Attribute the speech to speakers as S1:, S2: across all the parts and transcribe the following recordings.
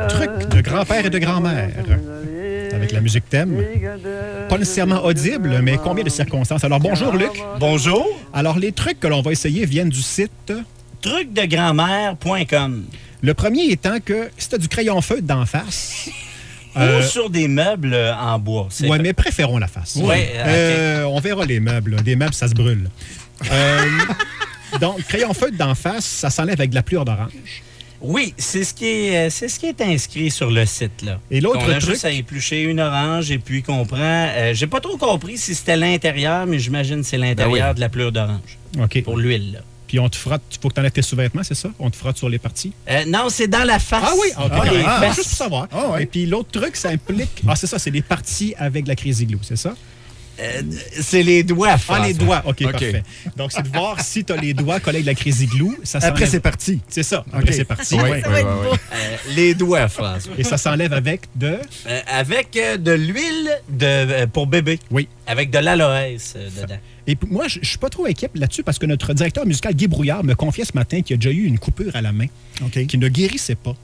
S1: Truc de grand-père et de grand-mère. Avec la musique thème. Pas nécessairement audible, mais combien de circonstances? Alors, bonjour, Luc.
S2: Bonjour.
S1: Alors, les trucs que l'on va essayer viennent du site...
S2: trucdegrandmère.com.
S1: Le premier étant que si tu as du crayon feutre d'en face...
S2: Ou sur des meubles en bois.
S1: Oui, mais préférons la face.
S2: Ouais, okay.
S1: On verra les meubles. Des meubles, ça se brûle. Donc, crayon feutre d'en face, ça s'enlève avec de la pluie d'orange.
S2: Oui, c'est ce qui est inscrit sur le site, là.
S1: Et l'autre truc...
S2: juste à éplucher une orange et puis qu'on prend... j'ai pas trop compris si c'était l'intérieur, mais j'imagine que c'est l'intérieur de la pleure d'orange.
S1: OK.
S2: Pour l'huile, là.
S1: Puis on te frotte, il faut que tu enlèves tes sous-vêtements, c'est ça? On te frotte sur les parties?
S2: Non, c'est dans la face.
S1: Ah oui? OK. Juste pour savoir.
S3: Ah, ouais.
S1: Et puis l'autre truc, ça implique... Ah, c'est ça, c'est les parties avec de la Crazy Glue, c'est ça?
S2: C'est les doigts, François.
S1: Ah, les doigts. OK, parfait. Donc, c'est de voir si tu as les doigts collés avec de la Crazy Glue. Ça
S3: après, c'est parti.
S1: C'est ça. Après, c'est parti.
S3: Oui.
S2: Les doigts, François.
S1: Et ça s'enlève avec de...
S2: avec de l'huile pour bébé.
S1: Oui.
S2: Avec de l'aloès dedans.
S1: Et moi, je suis pas trop inquiet là-dessus parce que notre directeur musical, Guy Brouillard, me confiait ce matin qu'il a déjà eu une coupure à la main qui ne guérissait pas.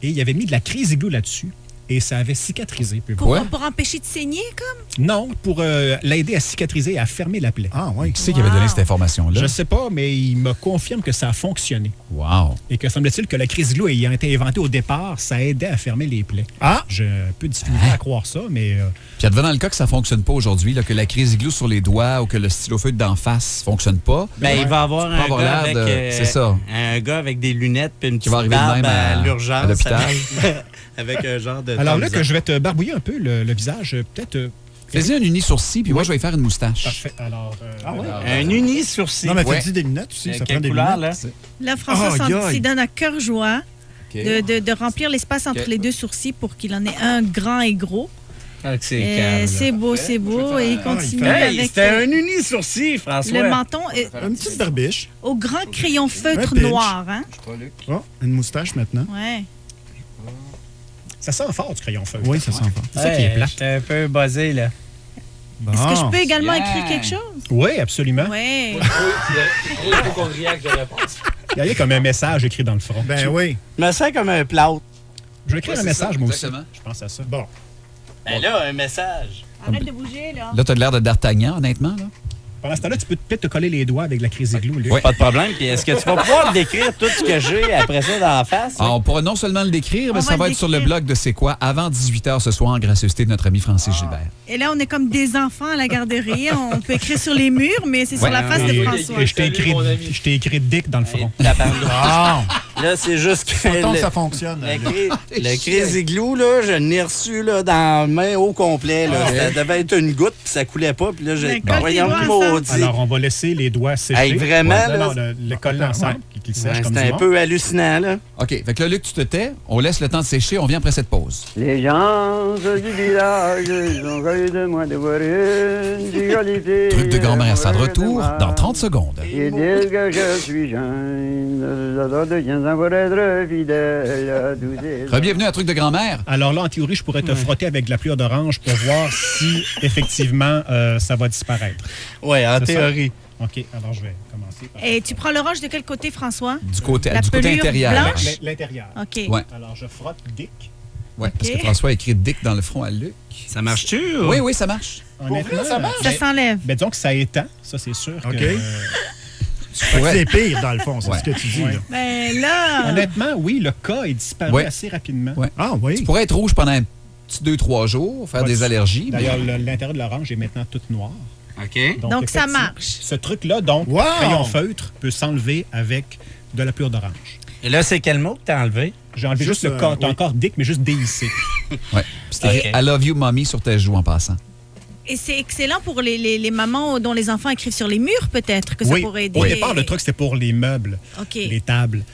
S1: Et il avait mis de la Crazy Glue là-dessus. Et ça avait cicatrisé.
S4: Pour empêcher de saigner, comme?
S1: Non, pour l'aider à cicatriser et à fermer la plaie.
S3: Ah oui. Qui c'est qui avait donné cette information-là?
S1: Je sais pas, mais il me confirme que ça a fonctionné.
S3: Wow.
S1: Et que semble-t-il que la Crazy Glue ayant été inventée au départ, ça aidait à fermer les plaies.
S3: Ah!
S1: J'ai un peu de difficulté à croire ça, mais...
S3: Puis advenant le cas que ça fonctionne pas aujourd'hui, que la Crazy Glue sur les doigts ou que le stylo feutre d'en face fonctionne pas...
S2: Ben, il va avoir un gars avec...
S3: c'est ça.
S2: Un gars avec des lunettes puis une petite
S3: barbe à
S2: l'urgence.
S3: À l'hôpital.
S2: Avec un genre de...
S1: Alors là, que je vais te barbouiller un peu le visage, peut-être...
S3: Fais-y un uni-sourcil, puis moi, je vais y faire une moustache.
S1: Parfait. Alors...
S2: un uni-sourcil.
S3: Non, mais fais-y des lunettes aussi, ça prend des
S2: couleur,
S3: lunettes.
S4: Là, François s'y donne à cœur joie de remplir l'espace entre les deux sourcils pour qu'il en ait un grand et gros. C'est beau, c'est beau. Et il continue avec...
S2: C'était un uni-sourcil, François.
S4: Le menton...
S3: Une petite barbiche.
S4: Au grand crayon feutre noir, hein?
S3: Oh, une moustache maintenant.
S4: Ouais.
S1: Ça sent fort, du crayon feutre.
S3: Oui, ça sent fort.
S1: C'est ça qui est plat.
S2: J'étais un peu buzzé, là.
S3: Bon.
S4: Est-ce que je peux également écrire quelque chose?
S1: Oui, absolument.
S4: Oui.
S1: Il y a comme un message écrit dans le front.
S3: Ben oui.
S2: Je me sens comme un plâtre.
S1: Je vais écrire un message, moi aussi.
S3: Exactement.
S1: Je pense à ça. Bon.
S2: Ben là, un message.
S4: Arrête de bouger, là.
S3: Là, t'as l'air de D'Artagnan, honnêtement, là.
S1: Pendant ce temps-là, tu peux peut-être te coller les doigts avec la Crazy Glue, Luc.
S3: Oui.
S2: Pas de problème. Puis est-ce que tu vas pouvoir décrire tout ce que j'ai après ça dans la face?
S3: Alors, on pourra non seulement le décrire, mais
S4: On
S3: ça
S4: va
S3: va
S4: le
S3: être sur le
S4: décrire.
S3: blog de C'est quoi avant 18h ce soir en gracieuseté de notre ami Francis Gilbert.
S4: Et là, on est comme des enfants à la garderie. On peut écrire sur les murs, mais c'est sur la face de François.
S1: Et je t'ai écrit Dick dans le front.
S2: Là, c'est juste que
S3: ça fonctionne.
S2: le Crazy Glue, là, je l'ai reçu là, dans la main au complet. Là. Ça devait être une goutte, puis ça coulait pas. Puis là, j'ai voyons le maudit.
S1: Alors, on va laisser les doigts sécher.
S2: Hey, vraiment, là?
S1: Non, le coller ensemble, qu'il sèche comme
S2: c'est
S1: du
S2: un
S1: monde.
S2: peu hallucinant, là.
S3: OK. Fait que là, Luc, tu te tais. On laisse le temps de sécher. On vient après cette pause.
S5: Les gens du village, ils ont rêvé de moi de voir une jolie fille.
S3: Truc de grand-mère, ça de retour dans 30 secondes.
S5: Ils disent que je suis jeune, de 15 ans pour être fidèle à 12 ans.
S3: Bienvenue à Truc de grand-mère.
S1: Alors là, en théorie, je pourrais te frotter avec de la pluie d'orange pour voir si, effectivement, ça va disparaître.
S2: Oui, en théorie.
S1: OK, alors je vais commencer par...
S4: Et tu prends l'orange de quel côté, François?
S3: Du côté
S4: pelure
S3: intérieur.
S4: blanche?
S1: L'intérieur.
S4: OK.
S3: Ouais.
S1: Alors, je frotte Dick.
S3: Oui, parce que François a écrit Dick dans le front à Luc.
S2: Ça marche-tu?
S3: Oui, oui, ça marche.
S1: Honnêtement, ça marche.
S4: Ça s'enlève.
S1: Ben, disons que ça étend, ça, c'est sûr.
S3: OK.
S1: Que,
S3: C'est pire, dans le fond, c'est ce que tu dis.
S1: Ouais.
S3: Là.
S4: Ben là...
S1: Honnêtement, oui, le cas est disparu assez rapidement.
S3: Ouais. Ah oui? Tu pourrais être rouge pendant un petit 2-3 jours, faire des allergies.
S1: D'ailleurs, l'intérieur de l'orange est maintenant tout noir.
S2: OK.
S4: Donc ça marche.
S1: Ce truc-là, donc, crayon feutre, peut s'enlever avec de la pluie d'orange.
S2: Et là, c'est quel mot que t'as enlevé?
S1: J'ai enlevé juste le cas. T'as encore Dick, mais juste D-I-C.
S3: Oui. C'était écrit I love you, mommy, sur tes joues en passant.
S4: Et c'est excellent pour les mamans dont les enfants écrivent sur les murs, peut-être, que ça pourrait aider.
S1: Au départ, le truc, c'était pour les meubles, les tables,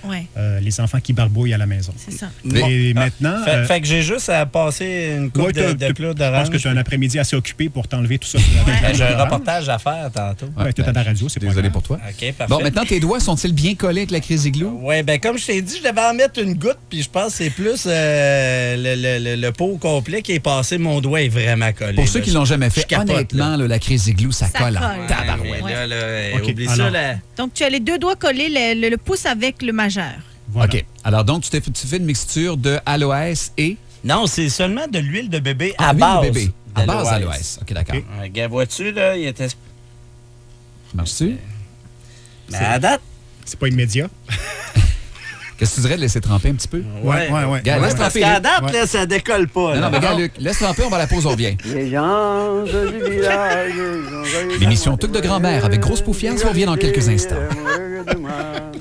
S1: les enfants qui barbouillent à la maison.
S4: C'est ça.
S1: Mais maintenant...
S2: Fait que j'ai juste à passer une coupe de pluie d'orange.
S1: Je pense que tu as un après-midi assez occupé pour t'enlever tout ça.
S2: J'ai un reportage à faire tantôt.
S1: Oui, tu es à la radio, c'est
S3: désolé pour toi.
S2: OK, parfait.
S3: Bon, maintenant, tes doigts sont-ils bien collés avec la Crazy Glue?
S2: Oui, bien, comme je t'ai dit, je devais en mettre une goutte, puis je pense que c'est plus le pot complet qui est passé. Mon doigt est vraiment collé.
S3: Pour ceux qui l'ont jamais fait, honnêtement, la Crazy Glue, ça colle en
S2: tabarouette.
S4: Ouais.
S2: Oublie ça, là.
S4: Donc, tu as les deux doigts collés, le pouce avec le majeur.
S1: Voilà.
S3: OK. Alors, donc, tu fais une mixture de aloès et...
S2: Non, c'est seulement de l'huile de bébé
S3: à
S2: base.
S3: L'huile de bébé. À base d'aloès. OK, d'accord.
S2: Okay. Vois-tu, là, il était...
S3: Marche-tu?
S2: Mais à date...
S1: C'est pas immédiat.
S3: Qu'est-ce que tu dirais de laisser tremper un petit peu?
S2: Ouais.
S3: Gars, laisse
S2: Parce
S3: tremper.
S2: qu'à date, là, ça décolle pas.
S3: Non, mais gars, Luc, laisse tremper, on va à la pause, on revient.
S5: Les gens du village.
S3: L'émission Truc de grand-mère avec Grosse Poufiance revient dans quelques instants.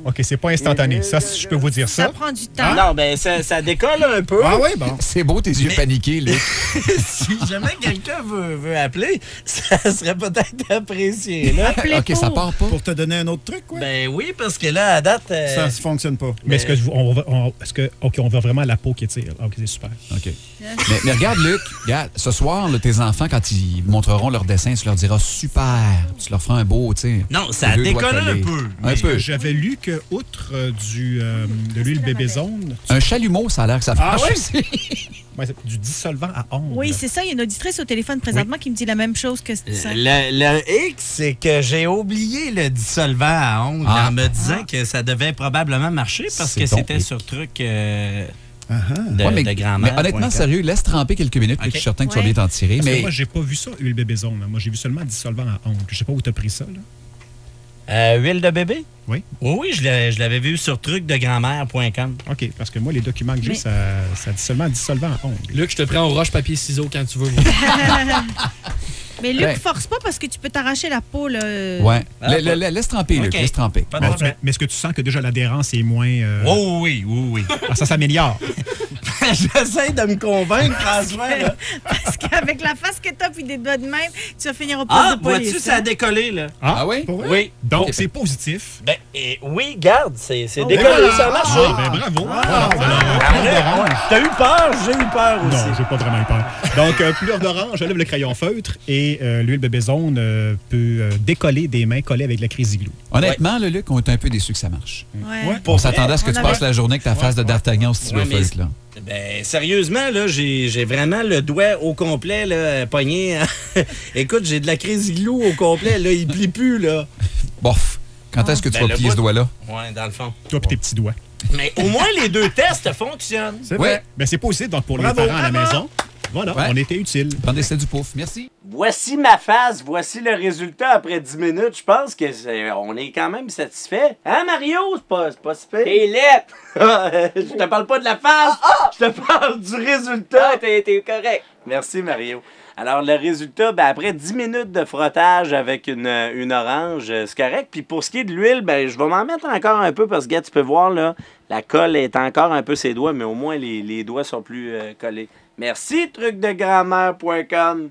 S1: OK, c'est pas instantané. Ça, je peux vous dire ça.
S4: Ça prend du temps.
S2: Non, ben ça décolle un peu.
S1: Ah oui, bon.
S3: C'est beau, tes yeux paniqués, Luc.
S2: Si jamais quelqu'un veut appeler, ça serait peut-être apprécié. Là.
S3: OK, ça part pas.
S6: Pour te donner un autre truc, quoi.
S2: Ben oui, parce que là, à date...
S6: Ça ne fonctionne pas.
S1: Mais est-ce que on veut vraiment la peau qui tire? OK, c'est super.
S3: OK. Mais regarde, Luc, ce soir, là, tes enfants, quand ils montreront leur dessin, tu leur diras super. Tu leur feras un beau, tu sais.
S2: Non, ça décolle un peu.
S3: Un peu.
S1: J'avais lu que, outre de l'huile bébé zone...
S3: Un chalumeau, ça a l'air que ça marche aussi.
S1: Ouais, c'est du dissolvant à ongles.
S4: Oui, c'est ça. Il y a une auditrice au téléphone présentement qui me dit la même chose que ça.
S2: Le X, c'est que j'ai oublié le dissolvant à ongles en me disant que ça devait probablement marcher parce que c'était sur truc de grand-mère.
S3: Mais honnêtement, sérieux, laisse tremper quelques minutes pour que je suis certain que tu vas bien t'en tirer.
S1: Parce
S3: mais
S1: que moi, j'ai pas vu ça, huile bébé zone. Moi, j'ai vu seulement dissolvant à ongles. Je sais pas où tu as pris ça, là.
S2: Huile de bébé?
S1: Oui.
S2: Oui, je l'avais vu sur trucdeggrandmère.com.
S1: OK, parce que moi, les documents que j'ai, ça dit seulement dissolvant à ongles.
S7: Luc, je te prends au roche-papier-ciseaux quand tu veux.
S4: Mais Luc, force pas parce que tu peux t'arracher la peau. Là.
S3: Ouais. Laisse tremper, Luc. Laisse tremper.
S1: Mais est-ce que tu sens que déjà l'adhérence est moins...
S2: Oui.
S1: Ah, ça s'améliore.
S2: J'essaie de me convaincre, François.
S4: Parce qu'avec la face que t'as puis des doigts de même, tu vas finir au poste de police.
S2: Vois-tu, ça a décollé, là.
S3: Ah oui?
S2: Oui.
S1: Donc, c'est positif.
S2: Ben, oui, garde, c'est décollé, ça a marché.
S1: Bravo.
S2: T'as eu peur? J'ai eu peur aussi.
S1: Non, j'ai pas vraiment eu peur. Donc, couleur d'orange, j'enlève le crayon feutre et l'huile bébé zone peut décoller des mains collées avec la crise glue.
S3: Honnêtement, le Luc, on est un peu déçus que ça marche.
S4: Ouais.
S3: On s'attendait à ce que tu passes la journée avec ta face de D'Artagnan au stylo feutre, là.
S2: Ben, sérieusement, là, j'ai vraiment le doigt au complet, là, pogné. Écoute, j'ai de la crise glue au complet, là, il plie plus, là.
S3: Bof. Quand est-ce que tu vas plier ce doigt-là?
S2: Ouais, dans le fond.
S1: Toi et tes petits doigts.
S2: Mais au moins, les deux tests fonctionnent.
S1: C'est vrai. Ben, c'est positif, donc pour les parents à la maison. Voilà, on était utile.
S3: Pendant du pouf. Merci.
S2: Voici ma face, voici le résultat après 10 minutes. Je pense que on est quand même satisfait. Hein, Mario? C'est pas si pire. T'es laid! Je te parle pas de la face, je te parle du résultat. Ah, t'es correct. Merci, Mario. Alors, le résultat, ben, après 10 minutes de frottage avec une orange, c'est correct. Puis pour ce qui est de l'huile, ben, je vais m'en mettre encore un peu parce que, tu peux voir, là, la colle est encore un peu ses doigts, mais au moins, les doigts sont plus collés. Merci, trucdeggrandmère.com.